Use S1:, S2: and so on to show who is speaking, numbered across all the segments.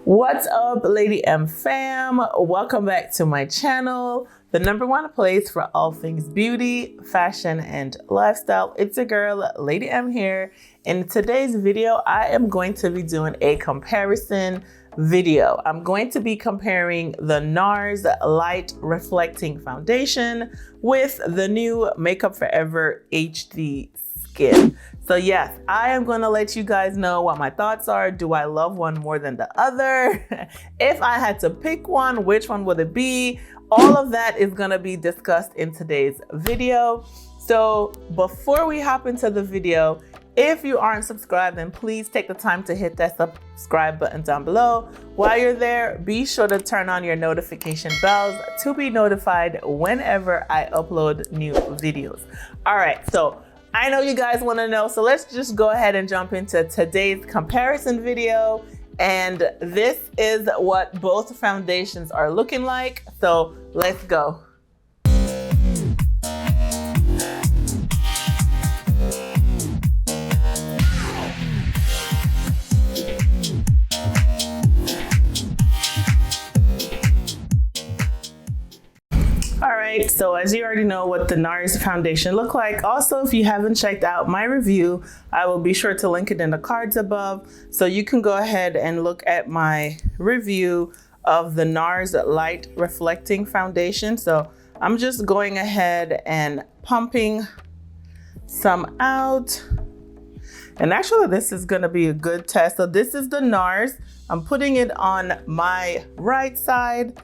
S1: What's up, Lady M fam? Welcome back to my channel, the #1 place for all things beauty, fashion, and lifestyle. It's your girl, Lady M here. In today's video, I am going to be doing a comparison video. I'm going to be comparing the Nars Light Reflecting Foundation with the new Makeup Forever HD Skin. So yes, I am going to let you guys know what my thoughts are. Do I love one more than the other? If I had to pick one, which one would it be? All of that is going to be discussed in today's video. So before we hop into the video, if you aren't subscribed, then please take the time to hit that subscribe button down below. While you're there, be sure to turn on your notification bells to be notified whenever I upload new videos. All right, so I know you guys want to know, so let's just go ahead and jump into today's comparison video. And this is what both foundations are looking like. So let's go. Alright, so as you already know what the Nars foundation look like. Also, if you haven't checked out my review, I will be sure to link it in the cards above. So you can go ahead and look at my review of the Nars Light Reflecting Foundation. So I'm just going ahead and pumping some out. And actually this is gonna be a good test. So this is the Nars. I'm putting it on my right side.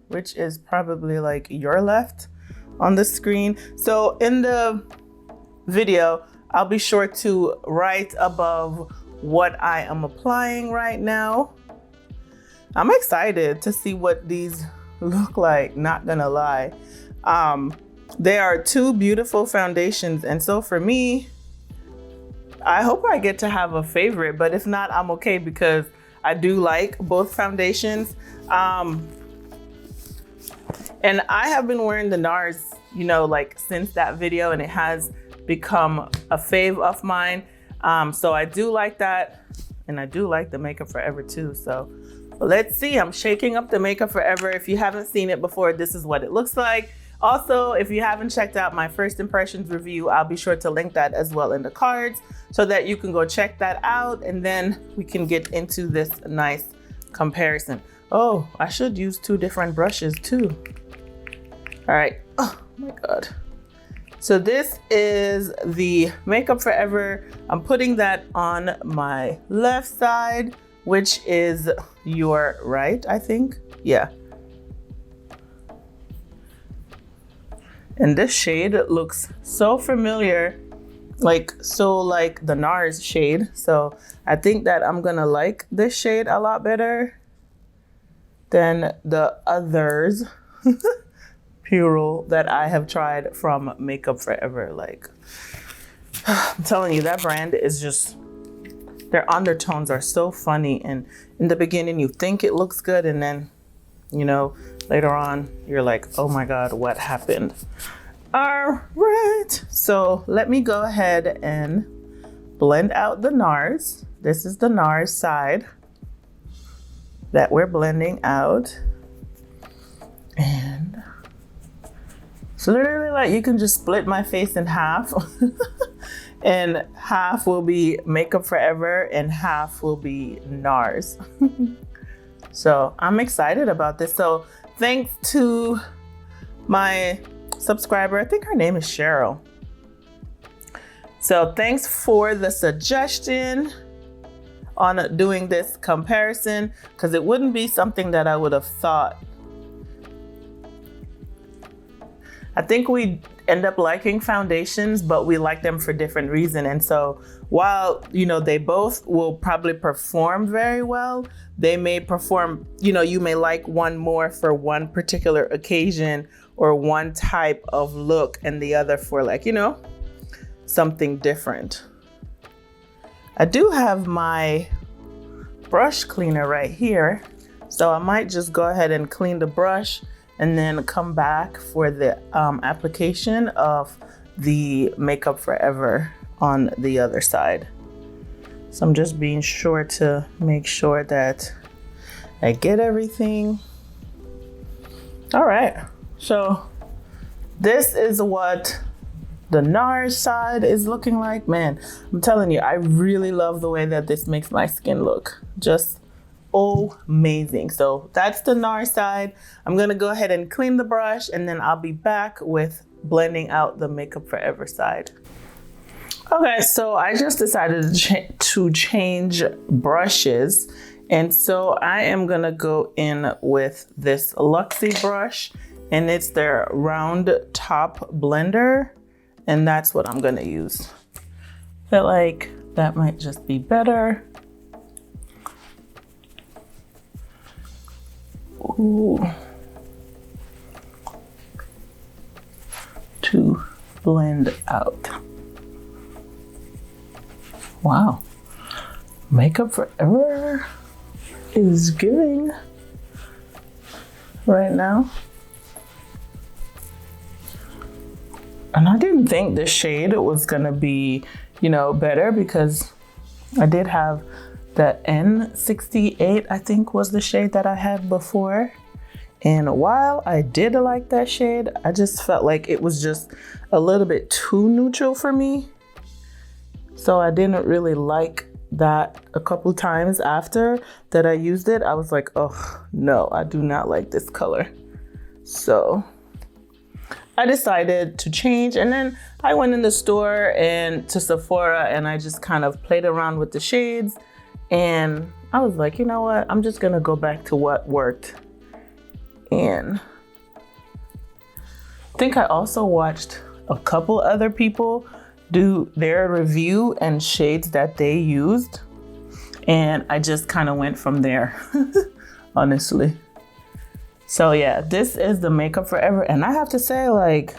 S1: Which is probably like your left on the screen. So in the video, I'll be sure to write above what I am applying right now. I'm excited to see what these look like, not gonna lie. They are two beautiful foundations. And so for me, I hope I get to have a favorite, but if not, I'm okay because I do like both foundations. And I have been wearing the Nars, you know, like since that video, and it has become a fave of mine. So I do like that. And I do like the Makeup Forever too. So let's see, I'm shaking up the Makeup Forever. If you haven't seen it before, this is what it looks like. Also, if you haven't checked out my first impressions review, I'll be sure to link that as well in the cards so that you can go check that out. And then we can get into this nice comparison. Oh, I should use two different brushes too. All right, oh my God. So this is the Makeup Forever. I'm putting that on my left side, which is your right, I think. Yeah. And this shade looks so familiar, like the Nars shade. So I think that I'm gonna like this shade a lot better than the others. Pural that I have tried from Makeup Forever. Like, I'm telling you, that brand is just, their undertones are so funny. And in the beginning, you think it looks good. And then, you know, later on, you're like, oh my God, what happened? All right. So let me go ahead and blend out the Nars. This is the Nars side that we're blending out. And so literally, like, you can just split my face in half and half will be Makeup Forever and half will be Nars. So I'm excited about this. So thanks to my subscriber, I think her name is Cheryl. So thanks for the suggestion on doing this comparison, because it wouldn't be something that I would have thought. I think we end up liking foundations, but we like them for different reasons. And so while, you know, they both will probably perform very well, they may perform, you know, you may like one more for one particular occasion or one type of look and the other for, like, you know, something different. I do have my brush cleaner right here. So I might just go ahead and clean the brush and then come back for the application of the Makeup Forever on the other side. So I'm just being sure to make sure that I get everything. All right, so this is what the Nars side is looking like. Man, I'm telling you, I really love the way that this makes my skin look. Just amazing. So that's the Nars side. I'm gonna go ahead and clean the brush, and then I'll be back with blending out the Makeup Forever side. Okay, so I just decided to change brushes. And so I am gonna go in with this Luxie brush, and it's their round top blender. And that's what I'm gonna use. Feel like that might just be better. Ooh. To blend out. Wow, Makeup Forever is giving right now. And I didn't think the shade was gonna be, you know, better, because I did have the N68, I think was the shade that I had before. And while I did like that shade, I just felt like it was just a little bit too neutral for me. So I didn't really like that. A couple times after that I used it, I was like, oh no, I do not like this color. So I decided to change, and then I went in the store and to Sephora, and I just kind of played around with the shades, and I was like, you know what, I'm just gonna go back to what worked. And I think I also watched a couple other people do their review and shades that they used, and I just kind of went from there, honestly. So yeah, this is the Makeup Forever, and I have to say, like,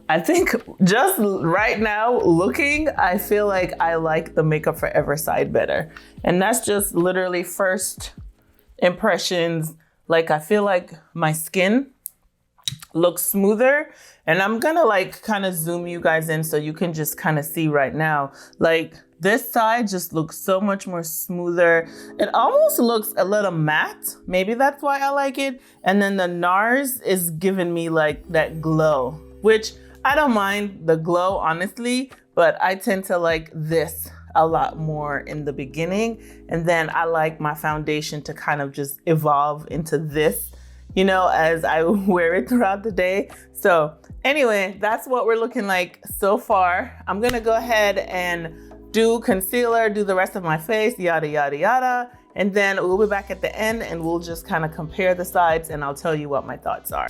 S1: I think just right now looking, I feel like I like the Makeup Forever side better. And that's just literally first impressions. Like, I feel like my skin looks smoother, and I'm gonna like kind of zoom you guys in so you can just kind of see right now. Like, this side just looks so much more smoother. It almost looks a little matte. Maybe that's why I like it. And then the Nars is giving me like that glow, which I don't mind the glow, honestly, but I tend to like this a lot more in the beginning. And then I like my foundation to kind of just evolve into this, you know, as I wear it throughout the day. So anyway, that's what we're looking like so far. I'm gonna go ahead and do concealer, do the rest of my face, yada, yada, yada. And then we'll be back at the end and we'll just kind of compare the sides, and I'll tell you what my thoughts are.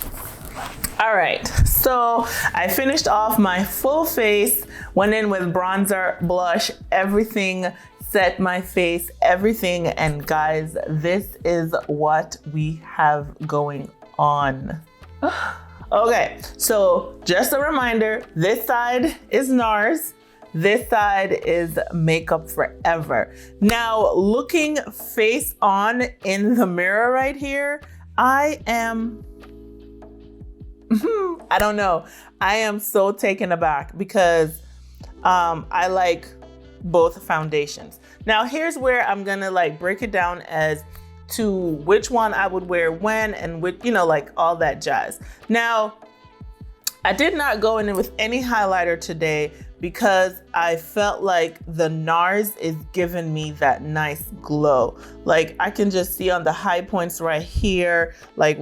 S1: All right, so I finished off my full face, went in with bronzer, blush, everything, set my face, everything. And guys, this is what we have going on. Okay, so just a reminder, this side is Nars. This side is Makeup Forever. Now, looking face on in the mirror right here, I am, I don't know. I am so taken aback because I like both foundations. Now, here's where I'm gonna like break it down as to which one I would wear when and which, you know, like all that jazz. Now, I did not go in with any highlighter today because I felt like the Nars is giving me that nice glow. Like, I can just see on the high points right here, like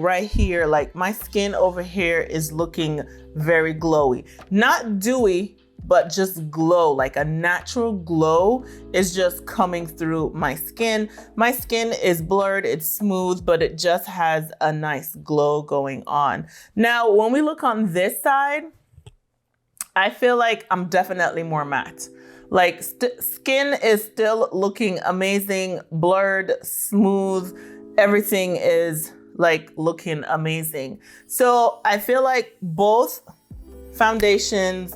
S1: my skin over here is looking very glowy. Not dewy, but just glow, like a natural glow is just coming through my skin. My skin is blurred, it's smooth, but it just has a nice glow going on. Now, when we look on this side, I feel like I'm definitely more matte. Like, skin is still looking amazing, blurred, smooth, everything is like looking amazing. So I feel like both foundations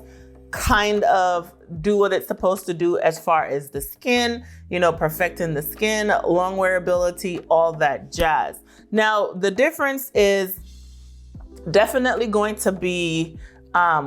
S1: kind of do what it's supposed to do as far as the skin, you know, perfecting the skin, long wearability, all that jazz. Now, the difference is definitely going to be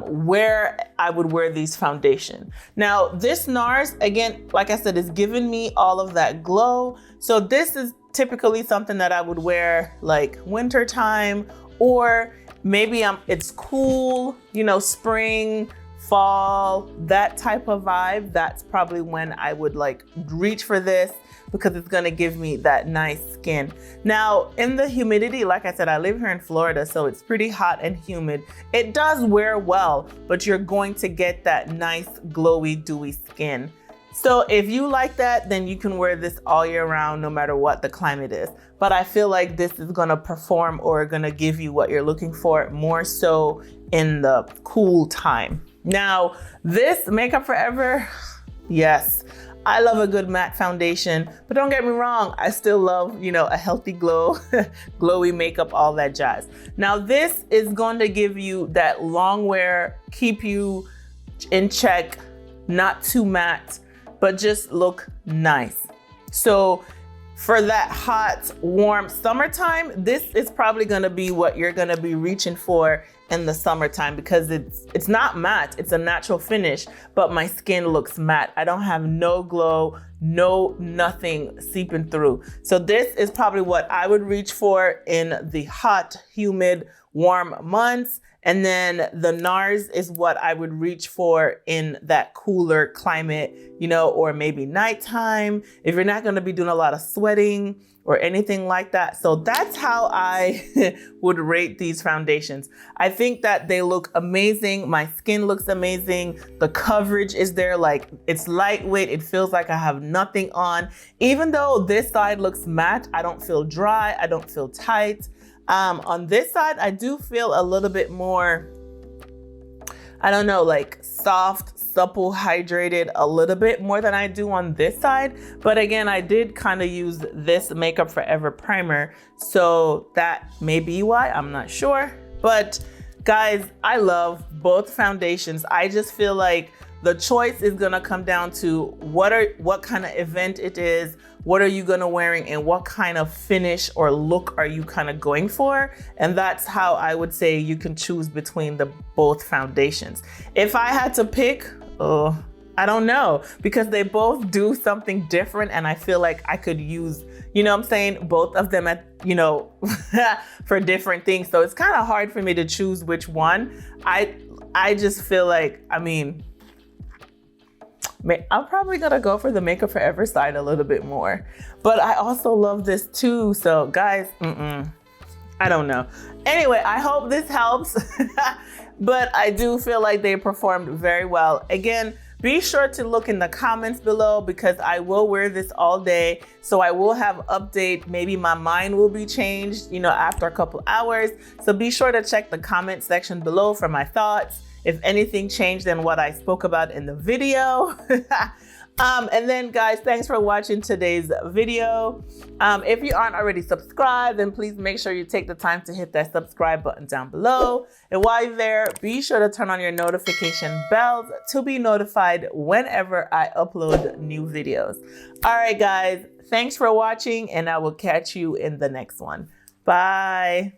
S1: where I would wear these foundation. Now this Nars, again, like I said, is giving me all of that glow. So this is typically something that I would wear like winter time, or maybe it's cool, you know, spring, fall, that type of vibe. That's probably when I would like reach for this, because it's gonna give me that nice skin. Now, in the humidity, like I said, I live here in Florida, so it's pretty hot and humid. It does wear well, but you're going to get that nice, glowy, dewy skin. So if you like that, then you can wear this all year round, no matter what the climate is. But I feel like this is gonna perform or gonna give you what you're looking for, more so in the cool time. Now, this Makeup Forever, yes, I love a good matte foundation, but don't get me wrong, I still love, you know, a healthy glow, glowy makeup, all that jazz. Now this is going to give you that long wear, keep you in check, not too matte, but just look nice. So for that hot, warm summertime, this is probably gonna be what you're gonna be reaching for in the summertime, because it's not matte, it's a natural finish, but my skin looks matte. I don't have no glow, nothing seeping through. So this is probably what I would reach for in the hot, humid, warm months. And then the Nars is what I would reach for in that cooler climate, you know, or maybe nighttime, if you're not gonna be doing a lot of sweating or anything like that. So that's how I would rate these foundations. I think that they look amazing. My skin looks amazing. The coverage is there, like it's lightweight. It feels like I have nothing on. Even though this side looks matte, I don't feel dry, I don't feel tight. On this side, I do feel a little bit more, I don't know, like soft, supple, hydrated a little bit more than I do on this side. But again, I did kind of use this Makeup Forever primer, so that may be why, I'm not sure. But guys, I love both foundations. I just feel like the choice is gonna come down to what kind of event it is, what are you gonna wearing, and what kind of finish or look are you kind of going for. And that's how I would say you can choose between the both foundations. If I had to pick, I don't know, because they both do something different, and I feel like I could use, you know what I'm saying, both of them at, you know, for different things. So it's kind of hard for me to choose which one. I just feel like, I mean, I'm probably gonna go for the Makeup Forever side a little bit more, but I also love this too. So guys, I don't know. Anyway, I hope this helps, but I do feel like they performed very well. Again, be sure to look in the comments below, because I will wear this all day. So I will have update. Maybe my mind will be changed, you know, after a couple hours. So be sure to check the comment section below for my thoughts, if anything changed than what I spoke about in the video. And then guys, thanks for watching today's video. If you aren't already subscribed, then please make sure you take the time to hit that subscribe button down below. And while you're there, be sure to turn on your notification bells to be notified whenever I upload new videos. All right, guys, thanks for watching, and I will catch you in the next one. Bye.